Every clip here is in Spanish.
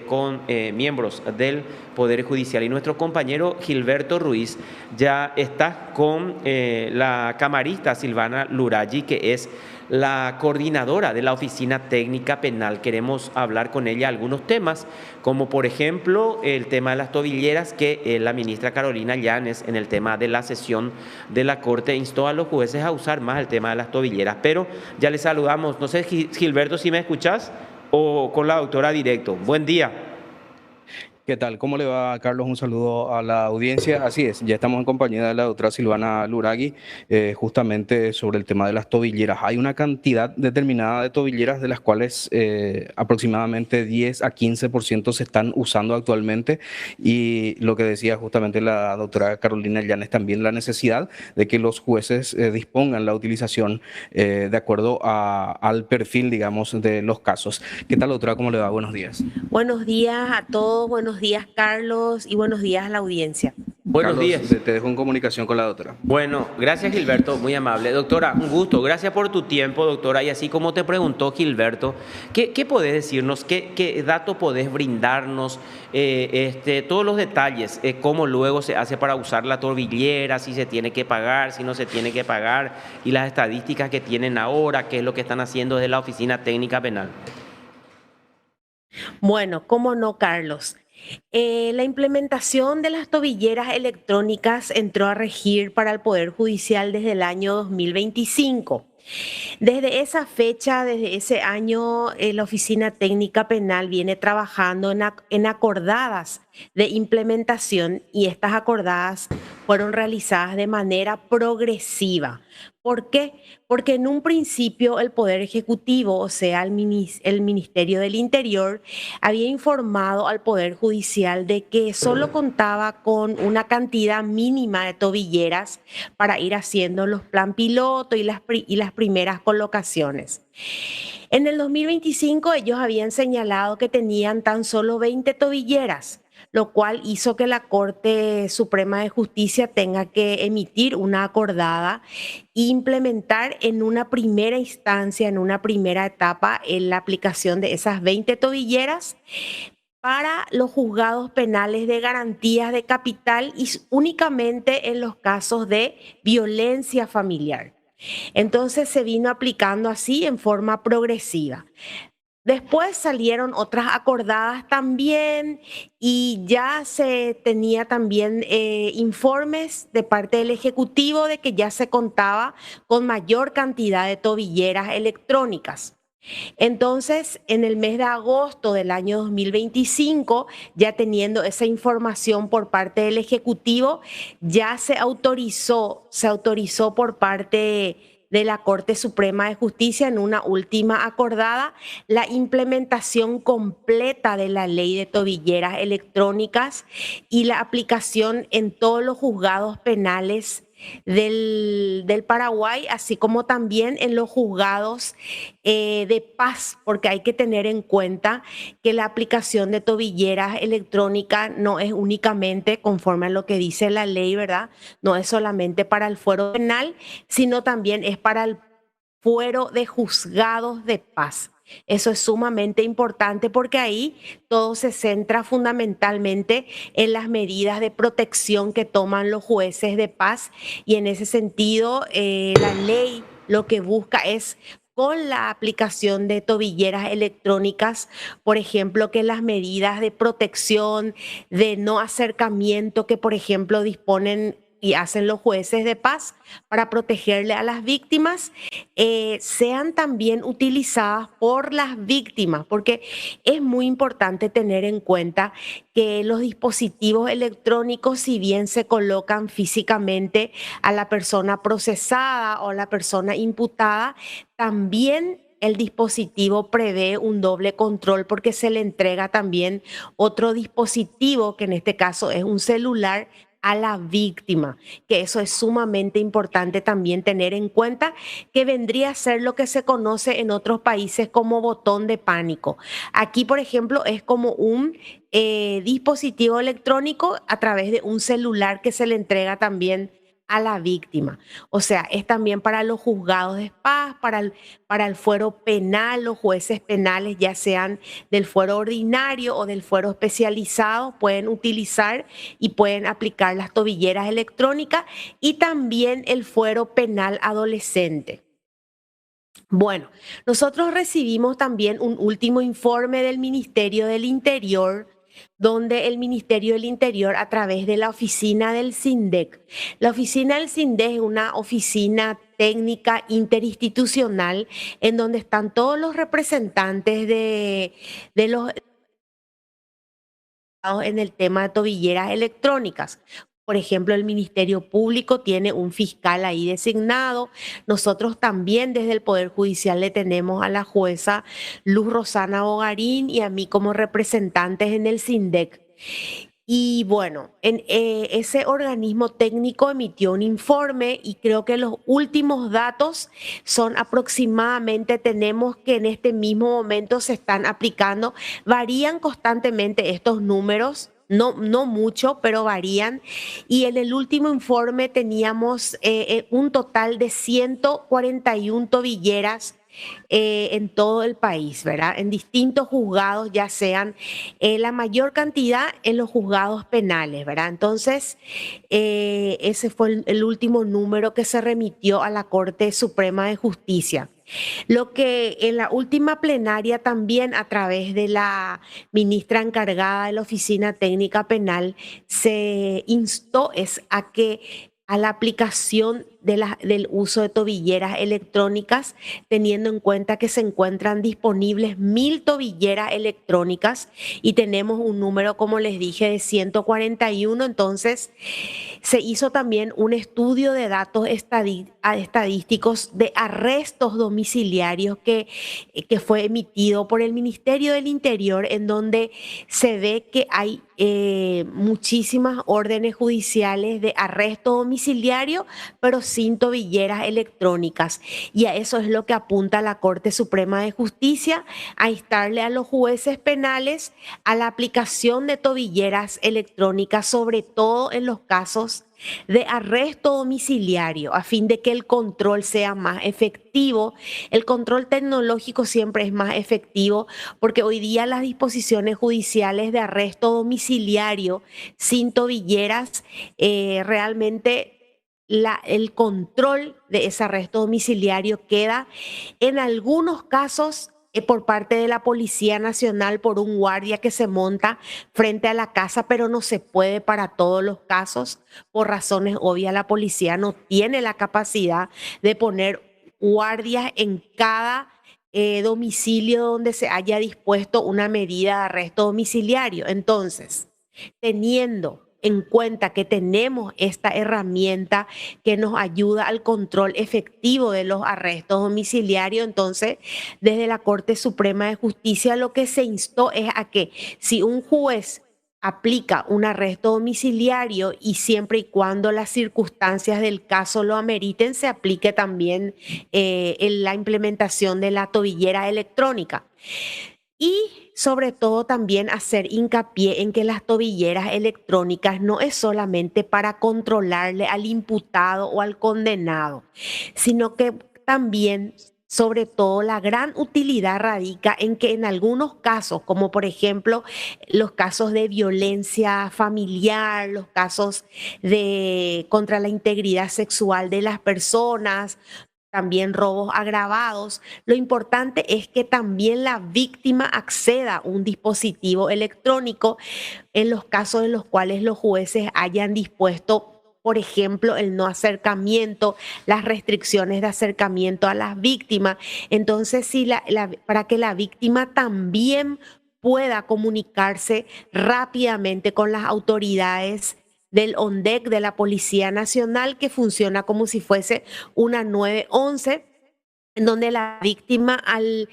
con miembros del Poder Judicial. Y nuestro compañero Gilberto Ruiz ya está con la camarista Silvana Luraghi, que es la coordinadora de la Oficina Técnica Penal. Queremos hablar con ella algunos temas, como por ejemplo el tema de las tobilleras, que la ministra Carolina Llanes en el tema de la sesión de la Corte instó a los jueces a usar más el tema de las tobilleras. Pero ya les saludamos. No sé, Gilberto, si me escuchás o con la doctora directo. Buen día. ¿Qué tal? ¿Cómo le va, Carlos? Un saludo a la audiencia. Así es, ya estamos en compañía de la doctora Silvana Luraghi, justamente sobre el tema de las tobilleras. Hay una cantidad determinada de tobilleras de las cuales aproximadamente 10 a 15% se están usando actualmente, y lo que decía justamente la doctora Carolina Llanes también, la necesidad de que los jueces dispongan la utilización de acuerdo al perfil, digamos, de los casos. ¿Qué tal, doctora? ¿Cómo le va? Buenos días. Buenos días a todos, buenos días Carlos y buenos días a la audiencia. Buenos Carlos, días. te dejo en comunicación con la doctora. Bueno, gracias Gilberto, muy amable. Doctora, un gusto, gracias por tu tiempo, doctora. Y así como te preguntó Gilberto, ¿qué podés decirnos? ¿Qué dato podés brindarnos? Todos los detalles, cómo luego se hace para usar la tobillera, si se tiene que pagar, si no se tiene que pagar, y las estadísticas que tienen ahora, qué es lo que están haciendo desde la Oficina Técnica Penal. Bueno, cómo no, Carlos. La implementación de las tobilleras electrónicas entró a regir para el Poder Judicial desde el año 2025. Desde esa fecha, desde ese año, la Oficina Técnica Penal viene trabajando en acordadas de implementación, y estas acordadas fueron realizadas de manera progresiva. ¿Por qué? Porque en un principio el Poder Ejecutivo, o sea, el Ministerio del Interior, había informado al Poder Judicial de que solo contaba con una cantidad mínima de tobilleras para ir haciendo los plan piloto y las primeras colocaciones. En el 2025 ellos habían señalado que tenían tan solo 20 tobilleras, lo cual hizo que la Corte Suprema de Justicia tenga que emitir una acordada e implementar en una primera instancia, en una primera etapa, en la aplicación de esas 20 tobilleras para los juzgados penales de garantías de capital y únicamente en los casos de violencia familiar. Entonces se vino aplicando así en forma progresiva. Después salieron otras acordadas también, y ya se tenía también informes de parte del Ejecutivo de que ya se contaba con mayor cantidad de tobilleras electrónicas. Entonces, en el mes de agosto del año 2025, ya teniendo esa información por parte del Ejecutivo, ya se autorizó por parte de la Corte Suprema de Justicia en una última acordada la implementación completa de la ley de tobilleras electrónicas y la aplicación en todos los juzgados penales del Paraguay, así como también en los juzgados de paz, porque hay que tener en cuenta que la aplicación de tobilleras electrónicas no es únicamente conforme a lo que dice la ley, ¿verdad? No es solamente para el fuero penal, sino también es para el fuero de juzgados de paz. Eso es sumamente importante porque ahí todo se centra fundamentalmente en las medidas de protección que toman los jueces de paz, y en ese sentido la ley lo que busca es, con la aplicación de tobilleras electrónicas, por ejemplo, que las medidas de protección, de no acercamiento que, por ejemplo, disponen y hacen los jueces de paz para protegerle a las víctimas, sean también utilizadas por las víctimas, porque es muy importante tener en cuenta que los dispositivos electrónicos, si bien se colocan físicamente a la persona procesada o a la persona imputada, también el dispositivo prevé un doble control porque se le entrega también otro dispositivo, que en este caso es un celular, a la víctima, que eso es sumamente importante también tener en cuenta, que vendría a ser lo que se conoce en otros países como botón de pánico. Aquí, por ejemplo, es como un dispositivo electrónico a través de un celular que se le entrega también a la víctima. O sea, es también para los juzgados de paz, para el fuero penal, los jueces penales, ya sean del fuero ordinario o del fuero especializado, pueden utilizar y pueden aplicar las tobilleras electrónicas, y también el fuero penal adolescente. Bueno, nosotros recibimos también un último informe del Ministerio del Interior, donde el Ministerio del Interior, a través de la oficina del SINDEC, la oficina del SINDEC es una oficina técnica interinstitucional en donde están todos los representantes de los en el tema de tobilleras electrónicas. Por ejemplo, el Ministerio Público tiene un fiscal ahí designado. Nosotros también desde el Poder Judicial le tenemos a la jueza Luz Rosana Bogarín y a mí como representantes en el SINDEC. Y bueno, ese organismo técnico emitió un informe y creo que los últimos datos son aproximadamente, tenemos que en este mismo momento se están aplicando, varían constantemente estos números. No, no mucho, pero varían. Y en el último informe teníamos un total de 141 tobilleras en todo el país, ¿verdad? En distintos juzgados, ya sean la mayor cantidad en los juzgados penales, ¿verdad? Entonces, ese fue el último número que se remitió a la Corte Suprema de Justicia. Lo que en la última plenaria también, a través de la ministra encargada de la Oficina Técnica Penal, se instó es a la aplicación del uso de tobilleras electrónicas, teniendo en cuenta que se encuentran disponibles 1000 tobilleras electrónicas y tenemos un número, como les dije, de 141. Entonces, se hizo también un estudio de datos estadísticos de arrestos domiciliarios que fue emitido por el Ministerio del Interior, en donde se ve que hay muchísimas órdenes judiciales de arresto domiciliario, pero sin tobilleras electrónicas. Y a eso es lo que apunta la Corte Suprema de Justicia, a instarle a los jueces penales a la aplicación de tobilleras electrónicas, sobre todo en los casos de arresto domiciliario, a fin de que el control sea más efectivo. El control tecnológico siempre es más efectivo porque hoy día las disposiciones judiciales de arresto domiciliario sin tobilleras, realmente el control de ese arresto domiciliario queda en algunos casos por parte de la Policía Nacional, por un guardia que se monta frente a la casa, pero no se puede para todos los casos. Por razones obvias, la policía no tiene la capacidad de poner guardias en cada domicilio donde se haya dispuesto una medida de arresto domiciliario. Entonces, teniendo en cuenta que tenemos esta herramienta que nos ayuda al control efectivo de los arrestos domiciliarios, entonces desde la Corte Suprema de Justicia lo que se instó es a que si un juez aplica un arresto domiciliario y siempre y cuando las circunstancias del caso lo ameriten, se aplique también en la implementación de la tobillera electrónica. Y sobre todo también hacer hincapié en que las tobilleras electrónicas no es solamente para controlarle al imputado o al condenado, sino que también, sobre todo, la gran utilidad radica en que en algunos casos, como por ejemplo los casos de violencia familiar, los casos contra la integridad sexual de las personas, también robos agravados, lo importante es que también la víctima acceda a un dispositivo electrónico en los casos en los cuales los jueces hayan dispuesto, por ejemplo, el no acercamiento, las restricciones de acercamiento a las víctimas. Entonces, para que la víctima también pueda comunicarse rápidamente con las autoridades del ONDEC, de la Policía Nacional, que funciona como si fuese una 911, en donde la víctima al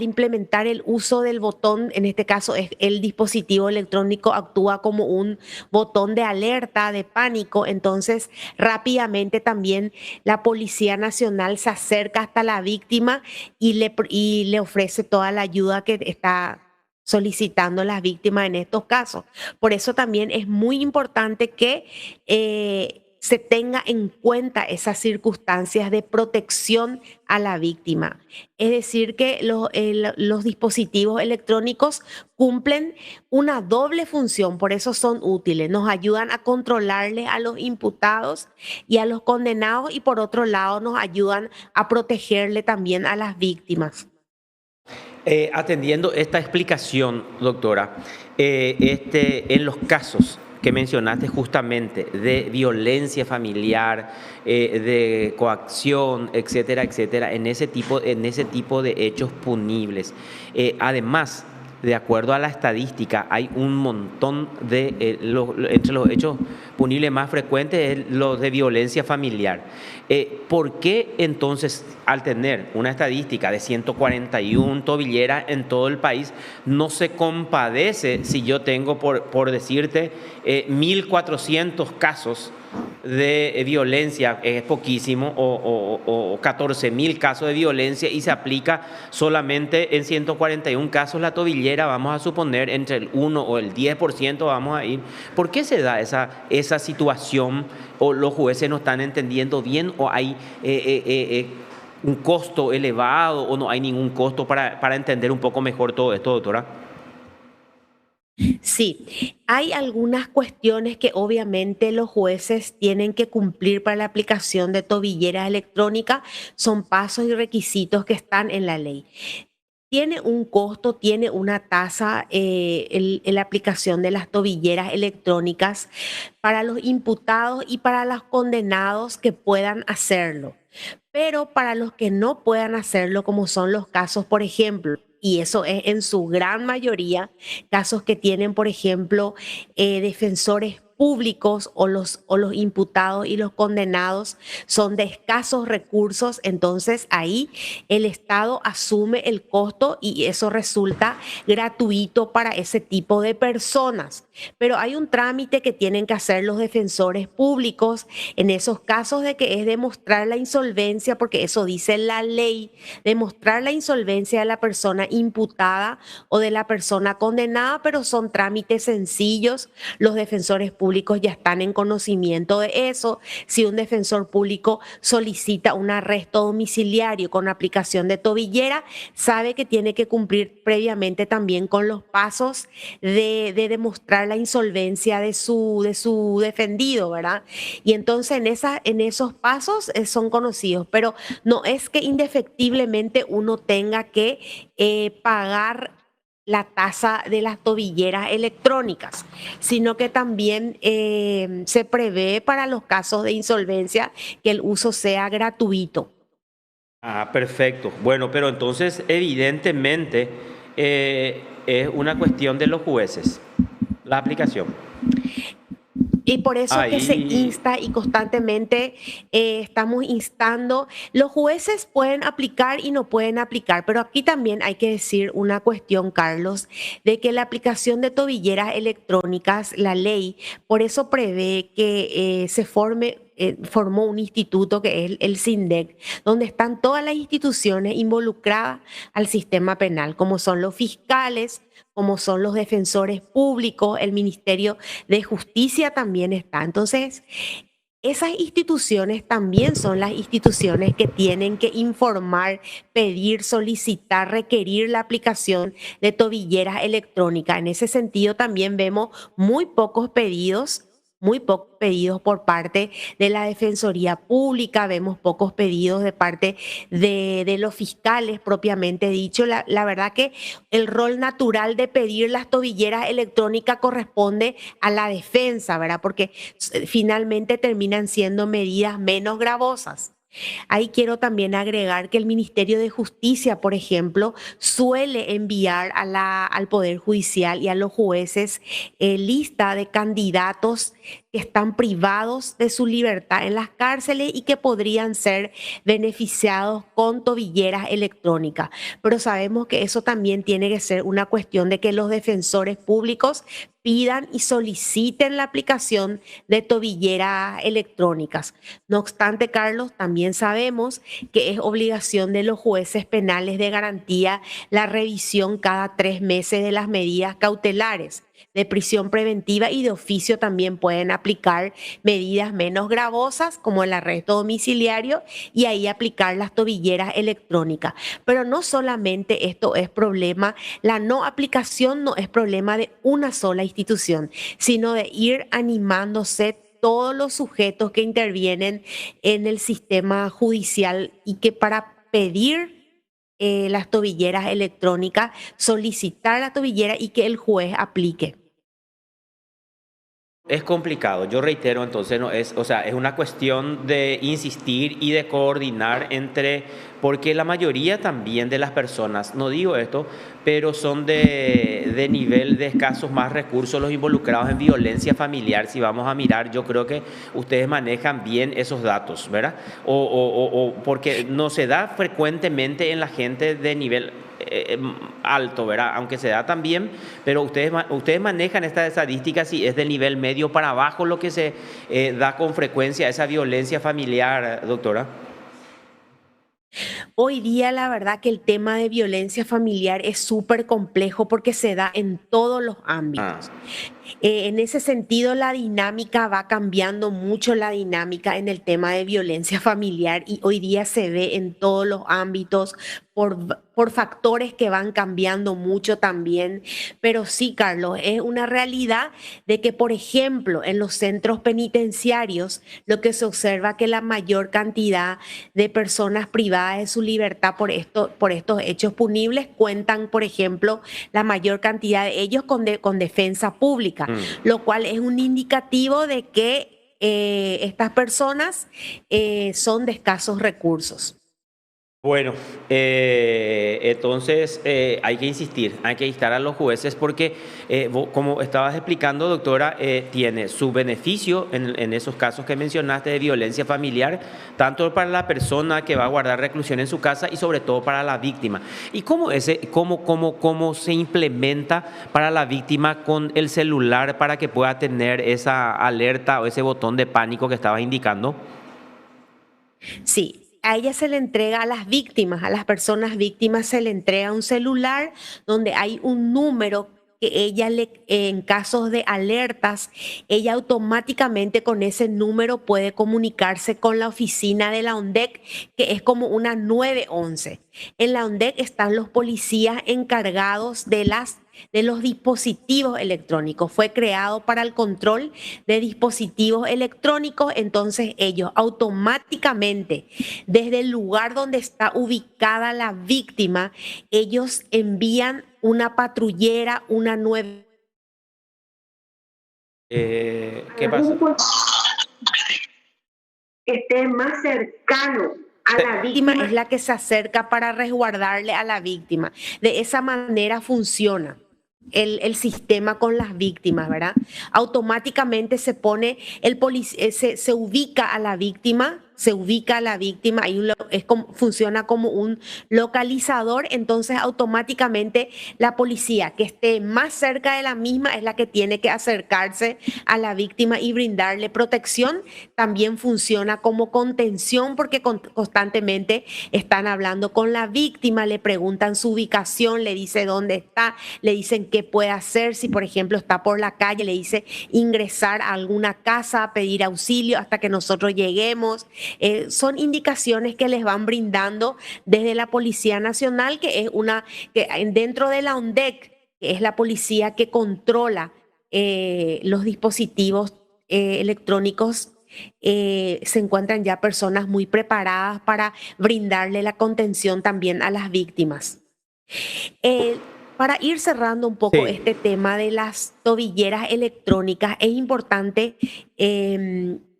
implementar el uso del botón, en este caso es el dispositivo electrónico, actúa como un botón de alerta, de pánico. Entonces rápidamente también la Policía Nacional se acerca hasta la víctima y le ofrece toda la ayuda que está solicitando las víctimas en estos casos. Por eso también es muy importante que se tenga en cuenta esas circunstancias de protección a la víctima. Es decir, que los dispositivos electrónicos cumplen una doble función, por eso son útiles. Nos ayudan a controlarle a los imputados y a los condenados y por otro lado nos ayudan a protegerle también a las víctimas. Atendiendo esta explicación, doctora, en los casos que mencionaste justamente de violencia familiar, de coacción, etcétera, etcétera, en ese tipo de hechos punibles, además, de acuerdo a la estadística, hay un montón de, entre los hechos punibles más frecuentes es los de violencia familiar. ¿Por qué entonces, al tener una estadística de 141 tobilleras en todo el país, no se compadece si yo tengo, por decirte, 1.400 casos de violencia, es poquísimo, o 14.000 casos de violencia y se aplica solamente en 141 casos la tobillera, vamos a suponer entre el 1 o el 10% vamos a ir? ¿Por qué se da esa situación? ¿O los jueces no están entendiendo bien o hay un costo elevado o no hay ningún costo para entender un poco mejor todo esto, doctora? Sí, hay algunas cuestiones que obviamente los jueces tienen que cumplir para la aplicación de tobilleras electrónicas, son pasos y requisitos que están en la ley. Tiene un costo, tiene una tasa la aplicación de las tobilleras electrónicas para los imputados y para los condenados que puedan hacerlo. Pero para los que no puedan hacerlo, como son los casos, por ejemplo, y eso es en su gran mayoría, casos que tienen, por ejemplo, defensores públicos o los imputados y los condenados son de escasos recursos, entonces ahí el Estado asume el costo y eso resulta gratuito para ese tipo de personas. Pero hay un trámite que tienen que hacer los defensores públicos en esos casos de que es demostrar la insolvencia, porque eso dice la ley, demostrar la insolvencia de la persona imputada o de la persona condenada, pero son trámites sencillos. Los defensores públicos ya están en conocimiento de eso. Si un defensor público solicita un arresto domiciliario con aplicación de tobillera, sabe que tiene que cumplir previamente también con los pasos de demostrar la insolvencia de su defendido, ¿verdad? Y entonces en esos pasos son conocidos, pero no es que indefectiblemente uno tenga que pagar la tasa de las tobilleras electrónicas, sino que también se prevé para los casos de insolvencia que el uso sea gratuito. Ah, perfecto. Bueno, pero entonces evidentemente es una cuestión de los jueces, la aplicación. Y por eso es que se Ahí, insta y constantemente estamos instando. Los jueces pueden aplicar y no pueden aplicar, pero aquí también hay que decir una cuestión, Carlos, de que la aplicación de tobilleras electrónicas, la ley, por eso prevé que formó un instituto que es el SINDEC, donde están todas las instituciones involucradas al sistema penal, como son los fiscales, como son los defensores públicos, el Ministerio de Justicia también está. Entonces, esas instituciones también son las instituciones que tienen que informar, pedir, solicitar, requerir la aplicación de tobilleras electrónicas. En ese sentido, también vemos muy pocos pedidos por parte de la Defensoría Pública, vemos pocos pedidos de parte de los fiscales propiamente dicho. La verdad que el rol natural de pedir las tobilleras electrónicas corresponde a la defensa, ¿verdad? Porque finalmente terminan siendo medidas menos gravosas. Ahí quiero también agregar que el Ministerio de Justicia, por ejemplo, suele enviar al Poder Judicial y a los jueces lista de candidatos que están privados de su libertad en las cárceles y que podrían ser beneficiados con tobilleras electrónicas. Pero sabemos que eso también tiene que ser una cuestión de que los defensores públicos pidan y soliciten la aplicación de tobilleras electrónicas. No obstante, Carlos, también sabemos que es obligación de los jueces penales de garantía la revisión cada 3 meses de las medidas cautelares. de prisión preventiva y de oficio también pueden aplicar medidas menos gravosas como el arresto domiciliario y ahí aplicar las tobilleras electrónicas. Pero no solamente esto es problema, la no aplicación no es problema de una sola institución, sino de ir animándose todos los sujetos que intervienen en el sistema judicial y que para pedir las tobilleras electrónicas, solicitar la tobillera y que el juez aplique. Es complicado, yo reitero, entonces no es, o sea, es una cuestión de insistir y de coordinar entre, porque la mayoría también de las personas, no digo esto, pero son de nivel de escasos más recursos los involucrados en violencia familiar. Si vamos a mirar, yo creo que ustedes manejan bien esos datos, ¿verdad? O porque no se da frecuentemente en la gente de nivel alto, ¿verdad? Aunque se da también, pero ustedes manejan estas estadísticas y es del nivel medio para abajo lo que se da con frecuencia esa violencia familiar, doctora. Hoy día la verdad que el tema de violencia familiar es súper complejo porque se da en todos los Ah, ámbitos. En ese sentido, la dinámica va cambiando mucho la dinámica en el tema de violencia familiar y hoy día se ve en todos los ámbitos por factores que van cambiando mucho también. Pero sí, Carlos, es una realidad de que, por ejemplo, en los centros penitenciarios, lo que se observa que la mayor cantidad de personas privadas de su libertad por estos hechos punibles cuentan, por ejemplo, la mayor cantidad de ellos con defensa pública, mm. lo cual es un indicativo de que estas personas son de escasos recursos. Bueno, entonces hay que insistir, hay que instar a los jueces porque, como estabas explicando, doctora, tiene su beneficio en esos casos que mencionaste de violencia familiar, tanto para la persona que va a guardar reclusión en su casa y sobre todo para la víctima. ¿Y cómo se implementa para la víctima con el celular para que pueda tener esa alerta o ese botón de pánico que estabas indicando? Sí, a ella se le entrega a las víctimas, a las personas víctimas se le entrega un celular donde hay un número que en casos de alertas, ella automáticamente con ese número puede comunicarse con la oficina de la ONDEC, que es como una 911. En la ONDEC están los policías encargados de los dispositivos electrónicos. Fue creado para el control de dispositivos electrónicos, entonces ellos automáticamente, desde el lugar donde está ubicada la víctima, ellos envían una patrullera, una nueva ¿Qué pasa? que esté más cercano a la víctima es la que se acerca para resguardarle a la víctima. De esa manera funciona el sistema con las víctimas, ¿verdad? Automáticamente se pone, se ubica a la víctima, funciona como un localizador, entonces automáticamente la policía que esté más cerca de la misma es la que tiene que acercarse a la víctima y brindarle protección. También funciona como contención porque constantemente están hablando con la víctima, le preguntan su ubicación, le dice dónde está, le dicen qué puede hacer, si por ejemplo está por la calle, le dice ingresar a alguna casa, pedir auxilio hasta que nosotros lleguemos. Son indicaciones que les van brindando desde la Policía Nacional, que es dentro de la ONDEC, que es la policía que controla los dispositivos electrónicos. Se encuentran ya personas muy preparadas para brindarle la contención también a las víctimas. Para ir cerrando un poco Sí. este tema de las tobilleras electrónicas, es importante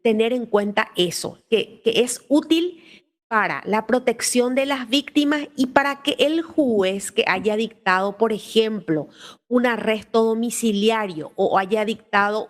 tener en cuenta eso, que es útil para la protección de las víctimas y para que el juez que haya dictado, por ejemplo, un arresto domiciliario o haya dictado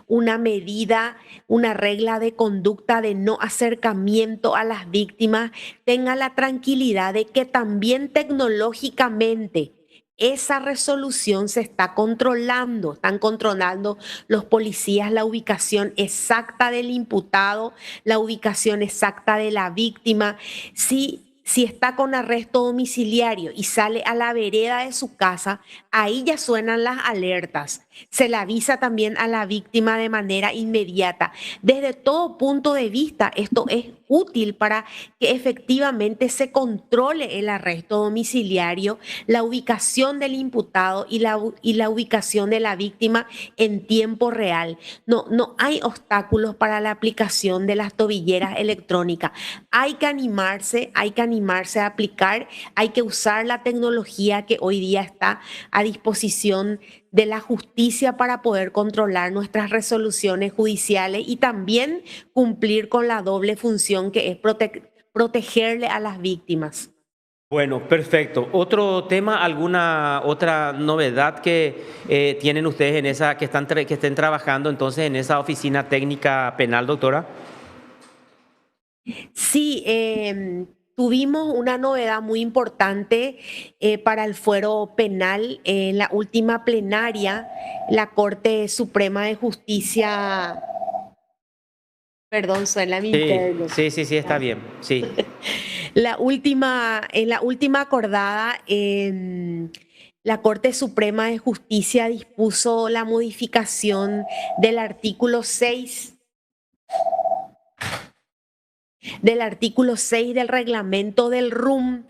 una medida, una regla de conducta de no acercamiento a las víctimas, tenga la tranquilidad de que también tecnológicamente esa resolución se está controlando, están controlando los policías la ubicación exacta del imputado, la ubicación exacta de la víctima. Si si está con arresto domiciliario y sale a la vereda de su casa, ahí ya suenan las alertas. Se le avisa también a la víctima de manera inmediata. Desde todo punto de vista, esto es útil para que efectivamente se controle el arresto domiciliario, la ubicación del imputado y la ubicación de la víctima en tiempo real. No hay obstáculos para la aplicación de las tobilleras electrónicas. Hay que animarse a aplicar, hay que usar la tecnología que hoy día está a disposición de la justicia para poder controlar nuestras resoluciones judiciales y también cumplir con la doble función que es protegerle a las víctimas. Bueno, perfecto. ¿Otro tema, alguna otra novedad que tienen ustedes en esa, que estén trabajando entonces en esa oficina técnica penal, doctora? Sí, tuvimos una novedad muy importante para el fuero penal. En la última plenaria, la Corte Suprema de Justicia, perdón, suena mi interno. Sí, está bien. Sí. En la última acordada, la Corte Suprema de Justicia dispuso la modificación del artículo 6 del reglamento del RUM,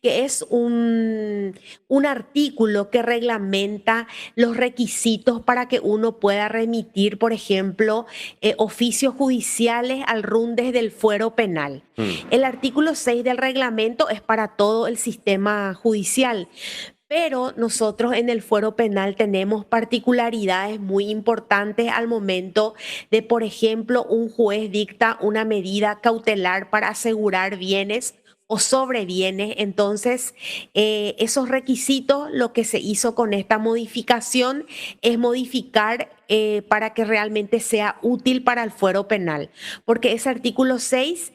que es un artículo que reglamenta los requisitos para que uno pueda remitir, por ejemplo, oficios judiciales al RUM desde el fuero penal. El artículo 6 del reglamento es para todo el sistema judicial. Pero nosotros en el fuero penal tenemos particularidades muy importantes al momento de, por ejemplo, un juez dicta una medida cautelar para asegurar bienes o sobre bienes. Entonces, esos requisitos, lo que se hizo con esta modificación es modificar para que realmente sea útil para el fuero penal, porque ese artículo 6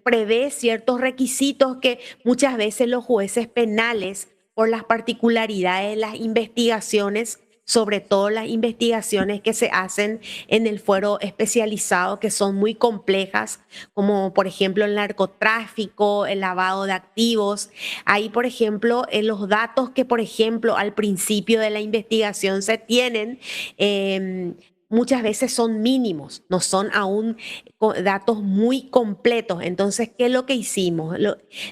prevé ciertos requisitos que muchas veces los jueces penales, por las particularidades de las investigaciones, sobre todo las investigaciones que se hacen en el fuero especializado, que son muy complejas, como por ejemplo el narcotráfico, el lavado de activos. Ahí, por ejemplo, los datos que, por ejemplo, al principio de la investigación se tienen, muchas veces son mínimos, no son aún datos muy completos. Entonces, ¿qué es lo que hicimos?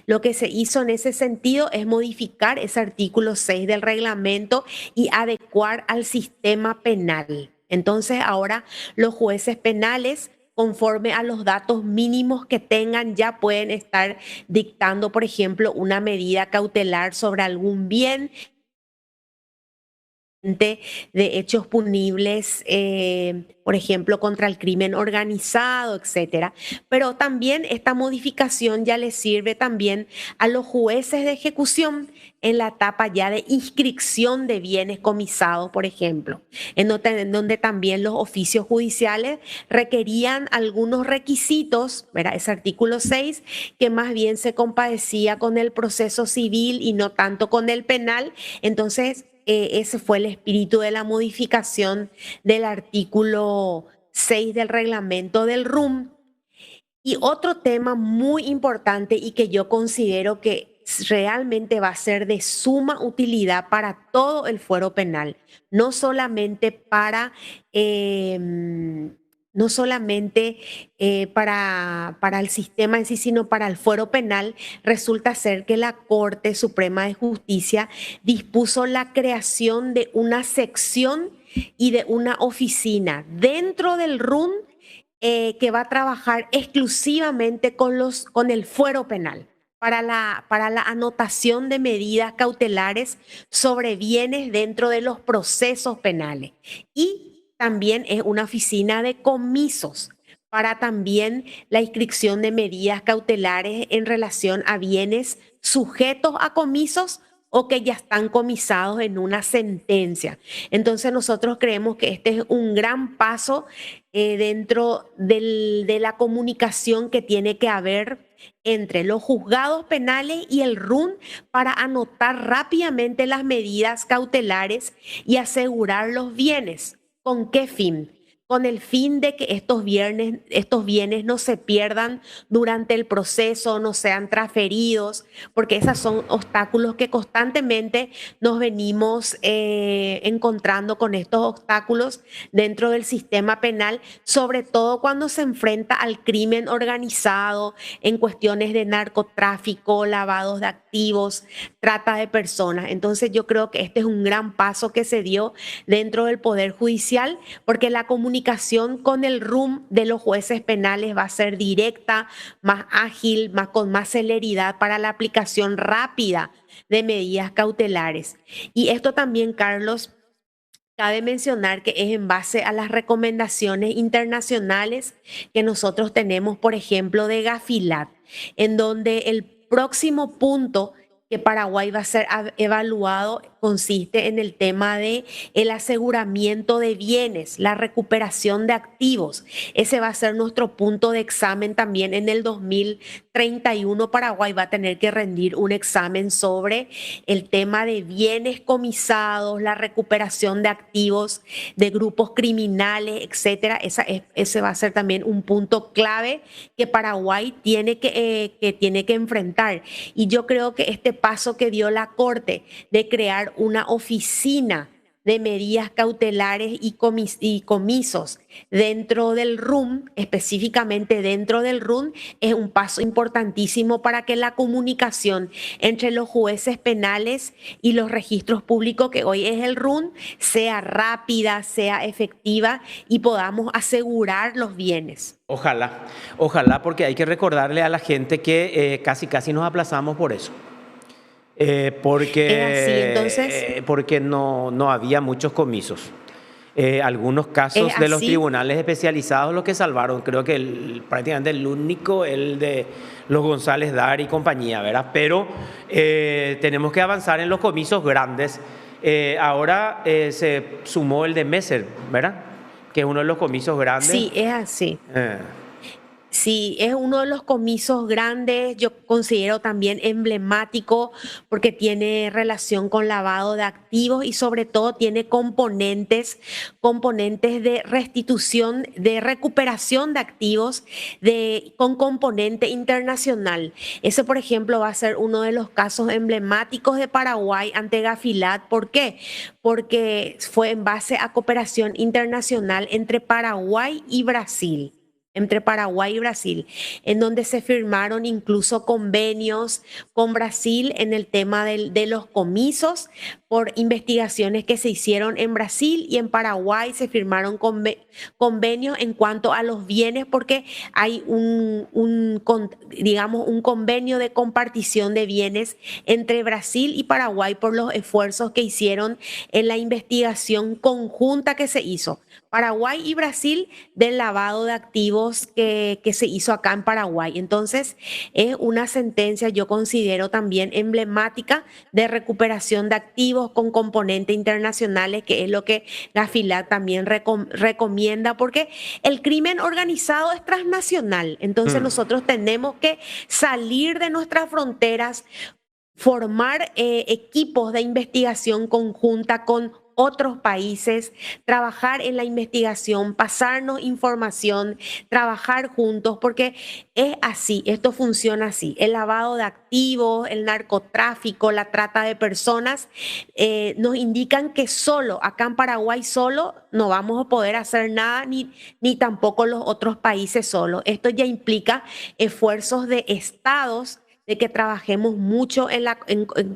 Lo que se hizo en ese sentido es modificar ese artículo 6 del reglamento y adecuar al sistema penal. Entonces, ahora los jueces penales, conforme a los datos mínimos que tengan, ya pueden estar dictando, por ejemplo, una medida cautelar sobre algún bien de hechos punibles, por ejemplo, contra el crimen organizado, etcétera. Pero también esta modificación ya le sirve también a los jueces de ejecución en la etapa ya de inscripción de bienes comisados, por ejemplo, en donde también los oficios judiciales requerían algunos requisitos, ¿verdad? Ese artículo 6, que más bien se compadecía con el proceso civil y no tanto con el penal. Entonces, ese fue el espíritu de la modificación del artículo 6 del reglamento del RUM. Y otro tema muy importante y que yo considero que realmente va a ser de suma utilidad para todo el fuero penal, no solamente para para el sistema en sí, sino para el fuero penal. Resulta ser que la Corte Suprema de Justicia dispuso la creación de una sección y de una oficina dentro del RUN que va a trabajar exclusivamente con el fuero penal, para la anotación de medidas cautelares sobre bienes dentro de los procesos penales. Y también es una oficina de comisos para también la inscripción de medidas cautelares en relación a bienes sujetos a comisos o que ya están comisados en una sentencia. Entonces nosotros creemos que este es un gran paso dentro de la comunicación que tiene que haber entre los juzgados penales y el RUN para anotar rápidamente las medidas cautelares y asegurar los bienes. ¿Con qué fin? con el fin de que estos bienes no se pierdan durante el proceso, no sean transferidos, porque esos son obstáculos que constantemente nos venimos encontrando con estos obstáculos dentro del sistema penal, sobre todo cuando se enfrenta al crimen organizado en cuestiones de narcotráfico, lavados de activos, trata de personas. Entonces yo creo que este es un gran paso que se dio dentro del Poder Judicial, porque la comunicación con el RUM de los jueces penales va a ser directa, más ágil, con más celeridad para la aplicación rápida de medidas cautelares. Y esto también, Carlos, cabe mencionar que es en base a las recomendaciones internacionales que nosotros tenemos, por ejemplo, de Gafilat, en donde el próximo punto que Paraguay va a ser evaluado consiste en el tema de el aseguramiento de bienes, la recuperación de activos. Ese va a ser nuestro punto de examen también en el 2031. Paraguay va a tener que rendir un examen sobre el tema de bienes comisados, la recuperación de activos de grupos criminales, etcétera. Ese va a ser también un punto clave que Paraguay tiene que enfrentar. Y yo creo que este paso que dio la Corte de crear una oficina de medidas cautelares y comisos dentro del RUM, específicamente dentro del RUM, es un paso importantísimo para que la comunicación entre los jueces penales y los registros públicos, que hoy es el RUM, sea rápida, sea efectiva y podamos asegurar los bienes. Ojalá, ojalá, porque hay que recordarle a la gente que casi nos aplazamos por eso. Porque no había muchos comisos. Algunos casos de los tribunales especializados los que salvaron, creo que prácticamente el único, el de los González Dar y compañía, ¿verdad? Pero tenemos que avanzar en los comisos grandes. Ahora se sumó el de Messer, ¿verdad? Que es uno de los comisos grandes. Sí, es así. Sí, es uno de los comisos grandes, yo considero también emblemático porque tiene relación con lavado de activos y sobre todo tiene componentes de restitución, de recuperación de activos con componente internacional. Ese, por ejemplo, va a ser uno de los casos emblemáticos de Paraguay ante Gafilat. ¿Por qué? Porque fue en base a cooperación internacional entre Paraguay y Brasil, en donde se firmaron incluso convenios con Brasil en el tema de los comisos por investigaciones que se hicieron en Brasil, y en Paraguay se firmaron convenios en cuanto a los bienes, porque hay digamos, un convenio de compartición de bienes entre Brasil y Paraguay por los esfuerzos que hicieron en la investigación conjunta que se hizo Paraguay y Brasil del lavado de activos que se hizo acá en Paraguay. Entonces, es una sentencia, yo considero también emblemática, de recuperación de activos con componentes internacionales, que es lo que Gafilat también recomienda, porque el crimen organizado es transnacional. Entonces, nosotros tenemos que salir de nuestras fronteras, formar equipos de investigación conjunta con otros países, trabajar en la investigación, pasarnos información, trabajar juntos, porque es así, esto funciona así. El lavado de activos, el narcotráfico, la trata de personas nos indican que solo, acá en Paraguay solo, no vamos a poder hacer nada, ni tampoco los otros países solos. Esto ya implica esfuerzos de estados, de que trabajemos mucho en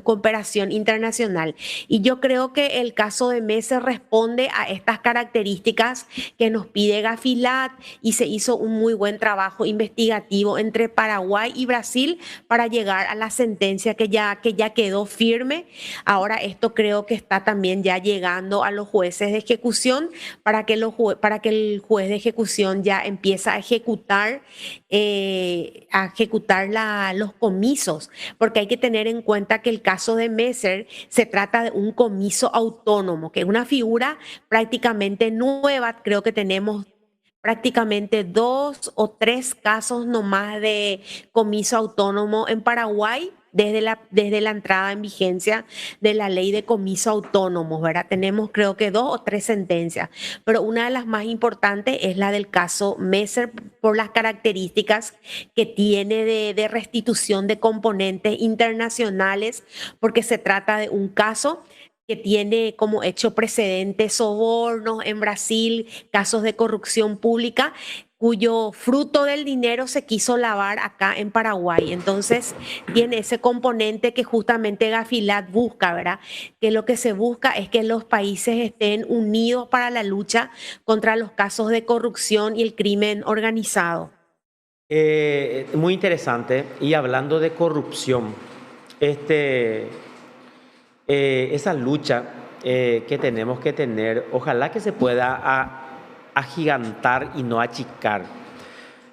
cooperación internacional. Y yo creo que el caso de Messer responde a estas características que nos pide Gafilat, y se hizo un muy buen trabajo investigativo entre Paraguay y Brasil para llegar a la sentencia que ya quedó firme. Ahora esto creo que está también ya llegando a los jueces de ejecución para que el juez de ejecución ya empiece a ejecutar los comisos, porque hay que tener en cuenta que el caso de Messer se trata de un comiso autónomo, que es una figura prácticamente nueva. Creo que tenemos prácticamente 2 o 3 casos nomás de comiso autónomo en Paraguay, desde la entrada en vigencia de la ley de comiso autónomos, ¿verdad? Tenemos creo que 2 o 3 sentencias, pero una de las más importantes es la del caso Messer por las características que tiene de restitución de componentes internacionales, porque se trata de un caso que tiene como hecho precedente sobornos en Brasil, casos de corrupción pública, cuyo fruto del dinero se quiso lavar acá en Paraguay. Entonces, tiene ese componente que justamente Gafilat busca, ¿verdad? Que lo que se busca es que los países estén unidos para la lucha contra los casos de corrupción y el crimen organizado. Muy interesante. Y hablando de corrupción, este, esa lucha que tenemos que tener, ojalá que se pueda agigantar y no achicar.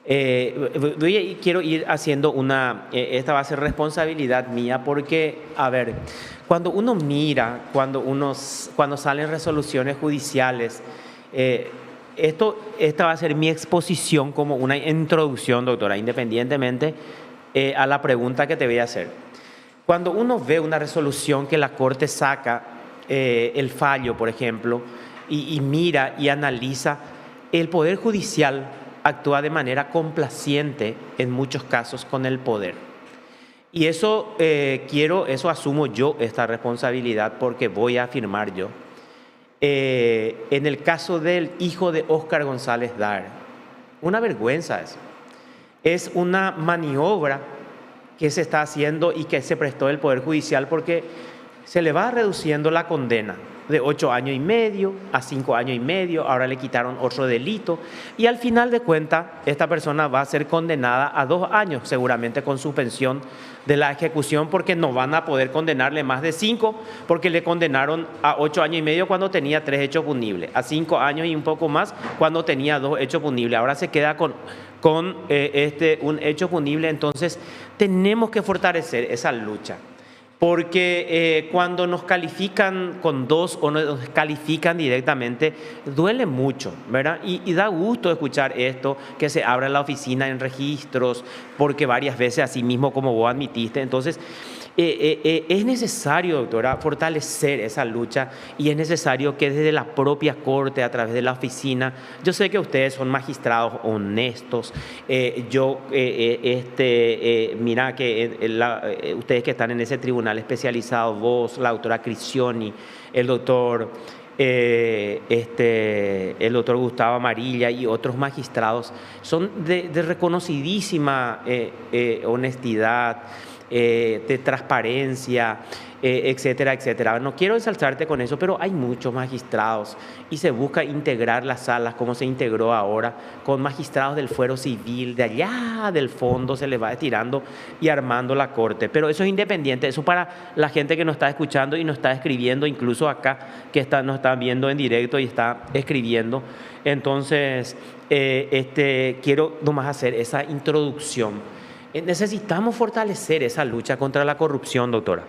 Quiero ir haciendo esta va a ser responsabilidad mía porque, a ver, cuando uno mira, cuando salen resoluciones judiciales, esta va a ser mi exposición como una introducción, doctora, independientemente a la pregunta que te voy a hacer. Cuando uno ve una resolución que la Corte saca, el fallo, por ejemplo, y mira y analiza, el Poder Judicial actúa de manera complaciente en muchos casos con el poder. Y eso eso asumo yo esta responsabilidad porque voy a afirmar yo. En el caso del hijo de Óscar González Dar, una vergüenza eso. Es una maniobra que se está haciendo y que se prestó el Poder Judicial porque se le va reduciendo la condena de 8 años y medio a 5 años y medio, ahora le quitaron otro delito y al final de cuentas esta persona va a ser condenada a 2 años, seguramente con suspensión de la ejecución porque no van a poder condenarle más de 5 porque le condenaron a 8 años y medio cuando tenía 3 hechos punibles, a 5 años y un poco más cuando tenía 2 hechos punibles, ahora se queda con un hecho punible. Entonces tenemos que fortalecer esa lucha. Porque cuando nos califican con 2 o nos califican directamente, duele mucho, ¿verdad? Y da gusto escuchar esto, que se abra la oficina en registros, porque varias veces, así mismo como vos admitiste. Entonces, es necesario, doctora, fortalecer esa lucha y es necesario que desde la propia Corte, a través de la oficina, yo sé que ustedes son magistrados honestos, mira que ustedes que están en ese tribunal especializado, vos, la doctora Crisioni, el doctor Gustavo Amarilla y otros magistrados, son de reconocidísima honestidad, de transparencia, etcétera, etcétera. No quiero ensalzarte con eso, pero hay muchos magistrados y se busca integrar las salas como se integró ahora con magistrados del fuero civil, de allá del fondo se les va estirando y armando la corte. Pero eso es independiente, eso para la gente que nos está escuchando y nos está escribiendo, incluso acá que nos está viendo en directo y está escribiendo. Entonces, quiero nomás hacer esa introducción. Necesitamos fortalecer esa lucha contra la corrupción, doctora.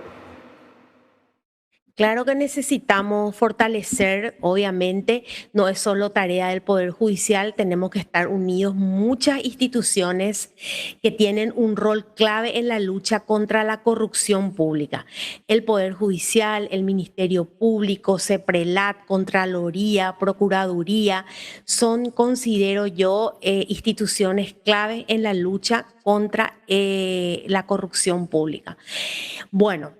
Claro que necesitamos fortalecer, obviamente, no es solo tarea del Poder Judicial, tenemos que estar unidos muchas instituciones que tienen un rol clave en la lucha contra la corrupción pública. El Poder Judicial, el Ministerio Público, CEPRELAT, Contraloría, Procuraduría, son, considero yo, instituciones clave en la lucha contra la corrupción pública. Bueno.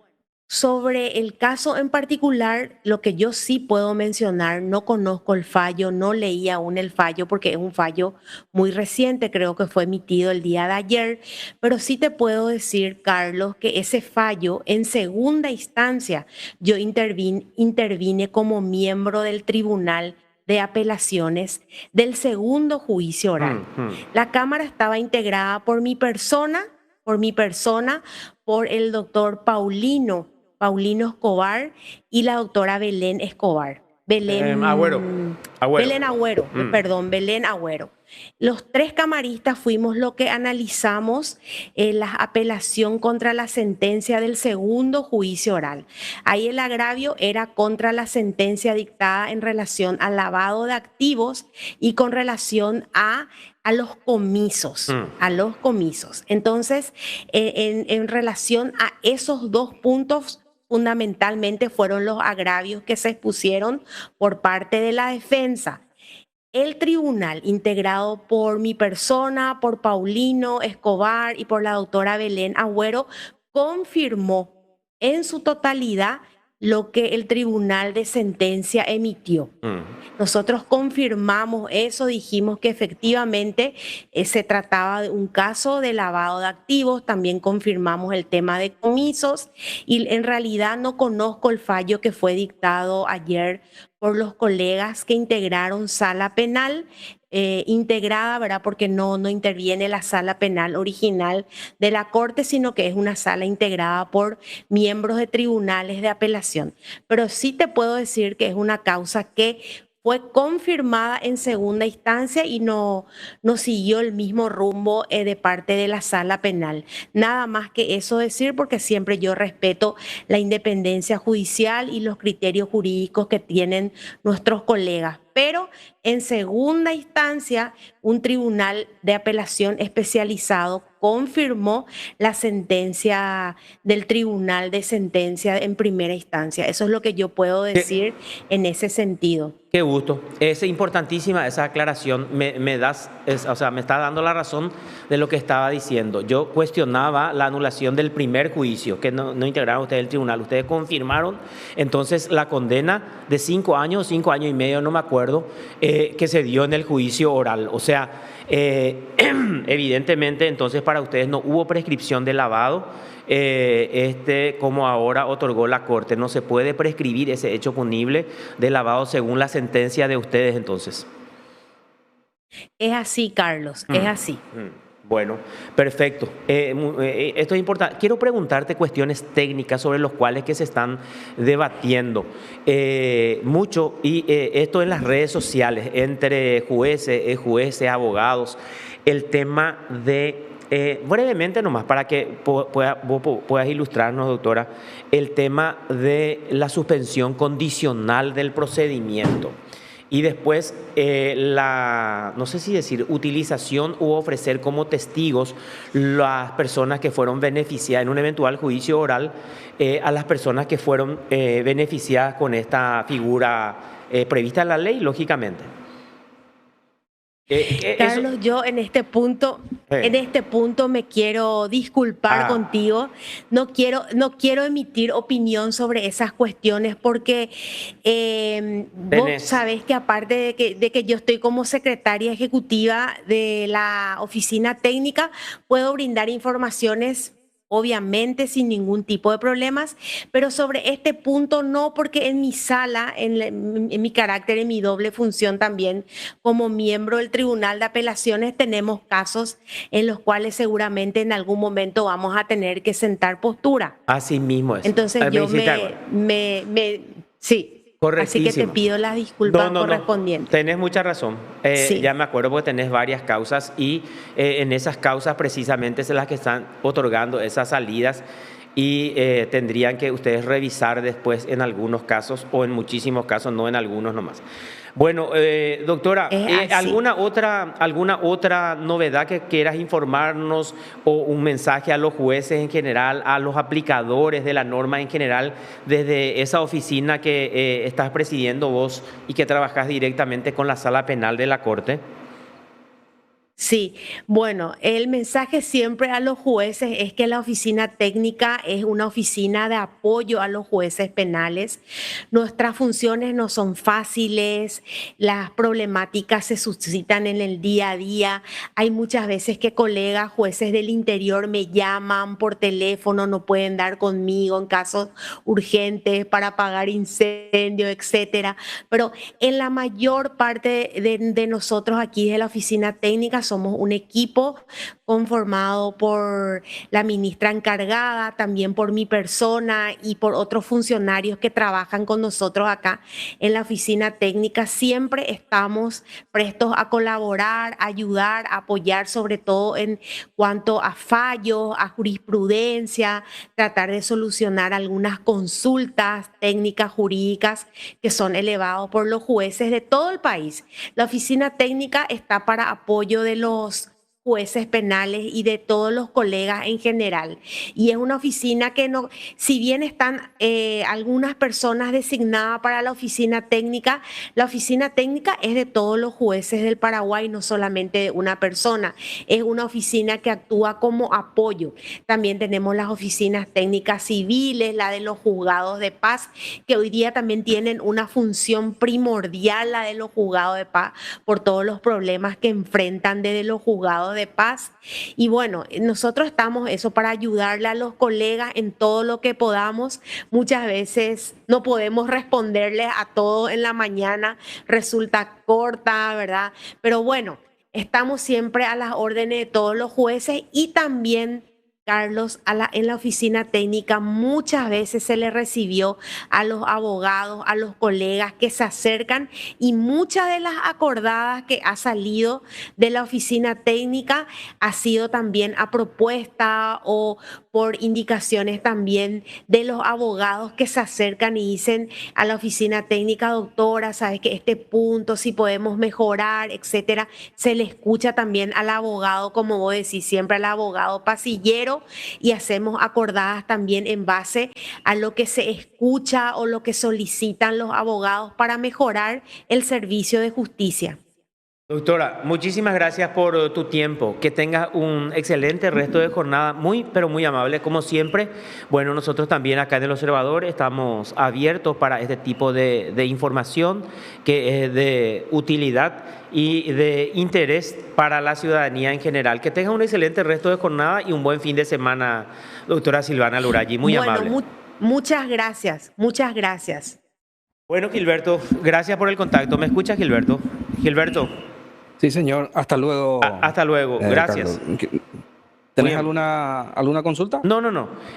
Sobre el caso en particular, lo que yo sí puedo mencionar, no conozco el fallo, no leí aún el fallo porque es un fallo muy reciente, creo que fue emitido el día de ayer, pero sí te puedo decir, Carlos, que ese fallo en segunda instancia yo intervine como miembro del Tribunal de Apelaciones del segundo juicio oral. La Cámara estaba integrada por mi persona, por el doctor Paulino Escobar y la doctora Belén Escobar. Agüero. Belén Agüero, perdón, Belén Agüero. Los tres camaristas fuimos los que analizamos la apelación contra la sentencia del segundo juicio oral. Ahí el agravio era contra la sentencia dictada en relación al lavado de activos y con relación a los comisos, a los comisos. Entonces, en relación a esos dos puntos, fundamentalmente fueron los agravios que se expusieron por parte de la defensa. El tribunal, integrado por mi persona, por Paulino Escobar y por la doctora Belén Agüero, confirmó en su totalidad lo que el tribunal de sentencia emitió. Nosotros confirmamos eso, dijimos que efectivamente se trataba de un caso de lavado de activos, también confirmamos el tema de comisos y en realidad no conozco el fallo que fue dictado ayer por los colegas que integraron sala penal integrada, ¿verdad? Porque no interviene la sala penal original de la Corte, sino que es una sala integrada por miembros de tribunales de apelación. Pero sí te puedo decir que es una causa que fue confirmada en segunda instancia y no siguió el mismo rumbo de parte de la sala penal. Nada más que eso decir, porque siempre yo respeto la independencia judicial y los criterios jurídicos que tienen nuestros colegas. Pero en segunda instancia, un tribunal de apelación especializado confirmó la sentencia del tribunal de sentencia en primera instancia. Eso es lo que yo puedo decir en ese sentido. Qué gusto. Es importantísima esa aclaración. Me está dando la razón de lo que estaba diciendo. Yo cuestionaba la anulación del primer juicio, que no integraron ustedes el tribunal. Ustedes confirmaron entonces la condena de 5 años, 5 años y medio, no me acuerdo, que se dio en el juicio oral. O sea, evidentemente entonces para ustedes no hubo prescripción de lavado. Como ahora otorgó la Corte, no se puede prescribir ese hecho punible de lavado según la sentencia de ustedes entonces. Es así, Carlos, es así. Bueno, perfecto. Esto es importante. Quiero preguntarte cuestiones técnicas sobre los cuales que se están debatiendo mucho, y esto en las redes sociales, entre jueces, abogados, el tema de... brevemente nomás, para que vos puedas ilustrarnos, doctora, el tema de la suspensión condicional del procedimiento y después no sé si decir, utilización u ofrecer como testigos las personas que fueron beneficiadas en un eventual juicio oral, a las personas que fueron beneficiadas con esta prevista en la ley, lógicamente. Carlos, yo en este punto me quiero disculpar contigo. No quiero emitir opinión sobre esas cuestiones porque vos sabés que aparte de que yo estoy como secretaria ejecutiva de la oficina técnica, puedo brindar informaciones obviamente sin ningún tipo de problemas, pero sobre este punto no, porque en mi sala, en mi carácter, en mi doble función también como miembro del Tribunal de Apelaciones, tenemos casos en los cuales seguramente en algún momento vamos a tener que sentar postura. Así mismo es. Entonces yo sí. Así que te pido las disculpas correspondientes. Tenés mucha razón. Sí. Ya me acuerdo porque tenés varias causas y en esas causas precisamente es las que están otorgando esas salidas y tendrían que ustedes revisar después en algunos casos o en muchísimos casos, no en algunos nomás. Bueno, doctora, ¿alguna otra novedad que quieras informarnos o un mensaje a los jueces en general, a los aplicadores de la norma en general, desde esa oficina que estás presidiendo vos y que trabajas directamente con la sala penal de la Corte? Sí, bueno, el mensaje siempre a los jueces es que la oficina técnica es una oficina de apoyo a los jueces penales. Nuestras funciones no son fáciles, las problemáticas se suscitan en el día a día. Hay muchas veces que colegas jueces del interior me llaman por teléfono, no pueden dar conmigo en casos urgentes para apagar incendios, etcétera. Pero en la mayor parte de nosotros aquí de la oficina técnica somos un equipo conformado por la ministra encargada, también por mi persona y por otros funcionarios que trabajan con nosotros acá en la oficina técnica. Siempre estamos prestos a colaborar, a ayudar, a apoyar, sobre todo en cuanto a fallos, a jurisprudencia, tratar de solucionar algunas consultas técnicas jurídicas que son elevados por los jueces de todo el país. La oficina técnica está para apoyo de los jueces penales y de todos los colegas en general. Y es una oficina que no, si bien están algunas personas designadas para la oficina técnica es de todos los jueces del Paraguay, no solamente de una persona. Es una oficina que actúa como apoyo. También tenemos las oficinas técnicas civiles, la de los juzgados de paz, que hoy día también tienen una función primordial, la de los juzgados de paz, por todos los problemas que enfrentan desde los juzgados de paz. Y bueno, nosotros estamos eso para ayudarle a los colegas en todo lo que podamos. Muchas veces no podemos responderles a todo en la mañana, resulta corta, ¿verdad? Pero bueno, estamos siempre a las órdenes de todos los jueces y también, Carlos, en la oficina técnica muchas veces se le recibió a los abogados, a los colegas que se acercan y muchas de las acordadas que ha salido de la oficina técnica ha sido también a propuesta o por indicaciones también de los abogados que se acercan y dicen a la oficina técnica, doctora, sabes que este punto, si podemos mejorar, etcétera, se le escucha también al abogado, como vos decís, siempre al abogado pasillero, y hacemos acordadas también en base a lo que se escucha o lo que solicitan los abogados para mejorar el servicio de justicia. Doctora, muchísimas gracias por tu tiempo. Que tengas un excelente resto de jornada, muy, pero muy amable, como siempre. Bueno, nosotros también acá en El Observador estamos abiertos para este tipo de información que es de utilidad y de interés para la ciudadanía en general. Que tengas un excelente resto de jornada y un buen fin de semana, doctora Silvana Luraggi. Muy amable. Muchas gracias, muchas gracias. Bueno, Gilberto, gracias por el contacto. ¿Me escuchas, Gilberto? Gilberto. Sí, señor. Hasta luego. Hasta luego. Gracias. ¿Tenés alguna consulta? No.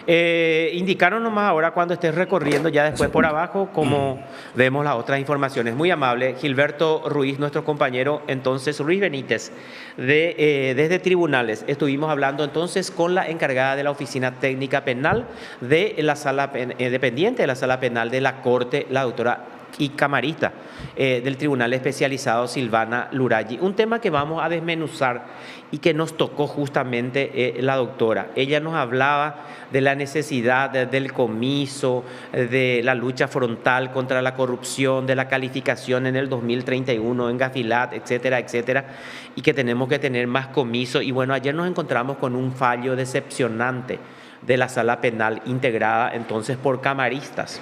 Indicaron nomás ahora cuando estés recorriendo ya después por abajo cómo vemos las otras informaciones. Muy amable. Gilberto Ruiz, nuestro compañero, entonces Ruiz Benítez, desde tribunales. Estuvimos hablando entonces con la encargada de la Oficina Técnica Penal de la Sala dependiente de la Sala Penal de la Corte, la doctora y camarista del Tribunal Especializado Silvana Luraggi. Un tema que vamos a desmenuzar y que nos tocó justamente la doctora. Ella nos hablaba de la necesidad del comiso, de la lucha frontal contra la corrupción, de la calificación en el 2031 en Gafilat, etcétera, etcétera, y que tenemos que tener más comiso. Y bueno, ayer nos encontramos con un fallo decepcionante de la Sala Penal integrada entonces por camaristas.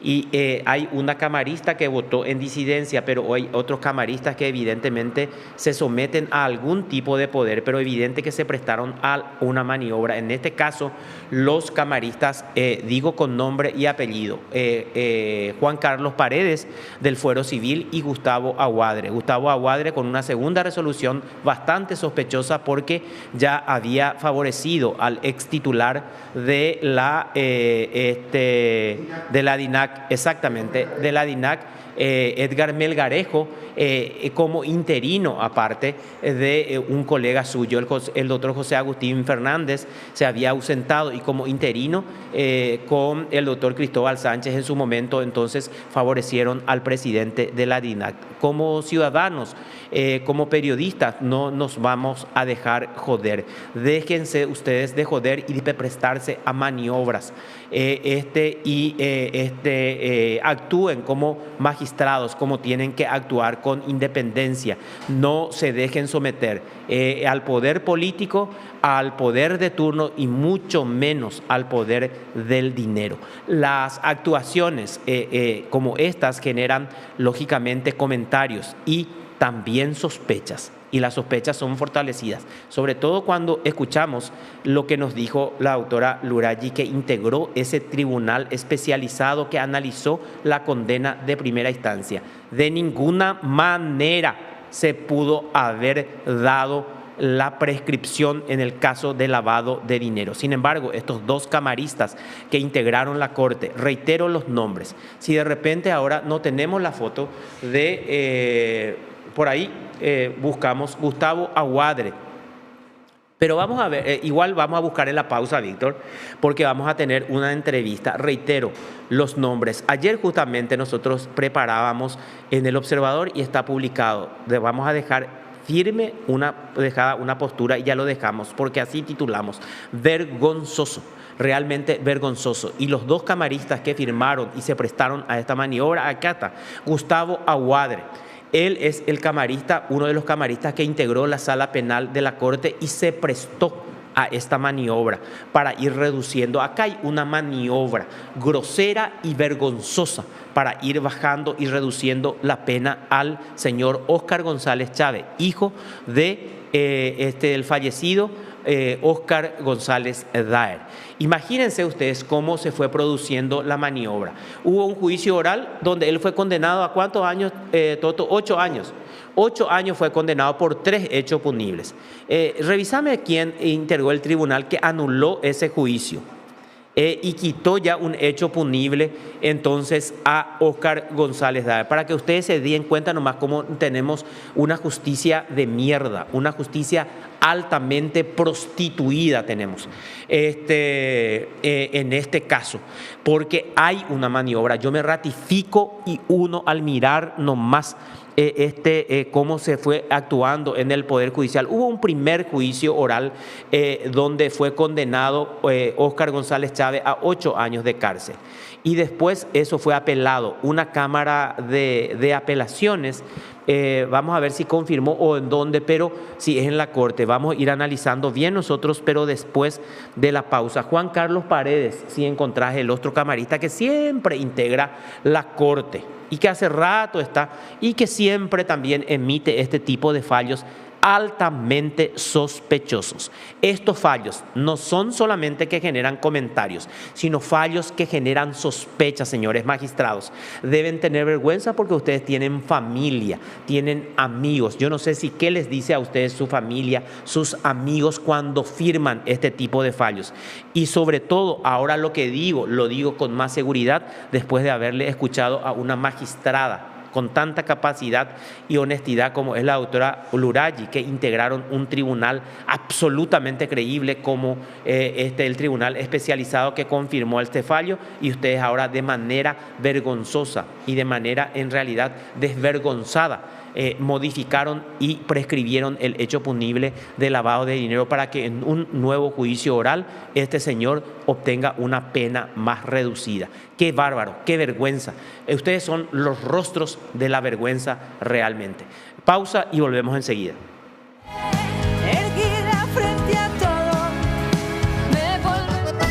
Y hay una camarista que votó en disidencia, pero hay otros camaristas que evidentemente se someten a algún tipo de poder, pero evidente que se prestaron a una maniobra. En este caso, los camaristas, digo con nombre y apellido, Juan Carlos Paredes del Fuero Civil y Gustavo Aguadre. Gustavo Aguadre con una segunda resolución bastante sospechosa porque ya había favorecido al ex titular de la DINAC. Exactamente, de la DINAC, Edgar Melgarejo, como interino, aparte de un colega suyo, el doctor José Agustín Fernández, se había ausentado y como interino con el doctor Cristóbal Sánchez en su momento, entonces favorecieron al presidente de la DINAC. Como ciudadanos, como periodistas, no nos vamos a dejar joder. Déjense ustedes de joder y de prestarse a maniobras. Actúen como magistrados, como tienen que actuar con independencia. No se dejen someter al poder político, al poder de turno y mucho menos al poder del dinero. Las actuaciones como estas generan lógicamente comentarios y también sospechas. Y las sospechas son fortalecidas, sobre todo cuando escuchamos lo que nos dijo la doctora Luraggi, que integró ese tribunal especializado que analizó la condena de primera instancia. De ninguna manera se pudo haber dado la prescripción en el caso de lavado de dinero. Sin embargo, estos dos camaristas que integraron la corte, reitero los nombres, si de repente ahora no tenemos la foto de, por ahí buscamos Gustavo Aguadre. Pero vamos a ver, igual vamos a buscar en la pausa, Víctor, porque vamos a tener una entrevista. Reitero los nombres. Ayer justamente nosotros preparábamos en El Observador y está publicado. Vamos a dejar firme una postura y ya lo dejamos, porque así titulamos: vergonzoso, realmente vergonzoso. Y los dos camaristas que firmaron y se prestaron a esta maniobra, acá está, Gustavo Aguadre. Él es el camarista, uno de los camaristas que integró la sala penal de la Corte y se prestó a esta maniobra para ir reduciendo. Acá hay una maniobra grosera y vergonzosa para ir bajando y reduciendo la pena al señor Óscar González Chávez, hijo de el fallecido Óscar González Daer. Imagínense ustedes cómo se fue produciendo la maniobra. Hubo un juicio oral donde él fue condenado a ¿cuántos años, Toto? 8 años. 8 años fue condenado por 3 hechos punibles. Revísame quién integró el tribunal que anuló ese juicio y quitó ya un hecho punible entonces a Óscar González Daer, para que ustedes se den cuenta nomás cómo tenemos una justicia de mierda, una justicia altamente prostituida tenemos en este caso, porque hay una maniobra. Yo me ratifico y uno al mirar nomás cómo se fue actuando en el Poder Judicial. Hubo un primer juicio oral donde fue condenado Óscar González Chávez a 8 años de cárcel. Y después eso fue apelado. Una cámara de apelaciones, vamos a ver si confirmó o en dónde, pero si es en la Corte. Vamos a ir analizando bien nosotros, pero después de la pausa. Juan Carlos Paredes, si encontrás el otro camarista que siempre integra la Corte y que hace rato está y que siempre también emite este tipo de fallos altamente sospechosos. Estos fallos no son solamente que generan comentarios, sino fallos que generan sospechas, señores magistrados. Deben tener vergüenza porque ustedes tienen familia, tienen amigos. Yo no sé si qué les dice a ustedes su familia, sus amigos cuando firman este tipo de fallos. Y sobre todo, ahora lo que digo, lo digo con más seguridad después de haberle escuchado a una magistrada con tanta capacidad y honestidad como es la doctora Luraggi, que integraron un tribunal absolutamente creíble como el tribunal especializado que confirmó este fallo, y ustedes ahora de manera vergonzosa y de manera en realidad desvergonzada modificaron y prescribieron el hecho punible de lavado de dinero para que en un nuevo juicio oral este señor obtenga una pena más reducida. ¡Qué bárbaro! ¡Qué vergüenza! Ustedes son los rostros de la vergüenza realmente. Pausa y volvemos enseguida.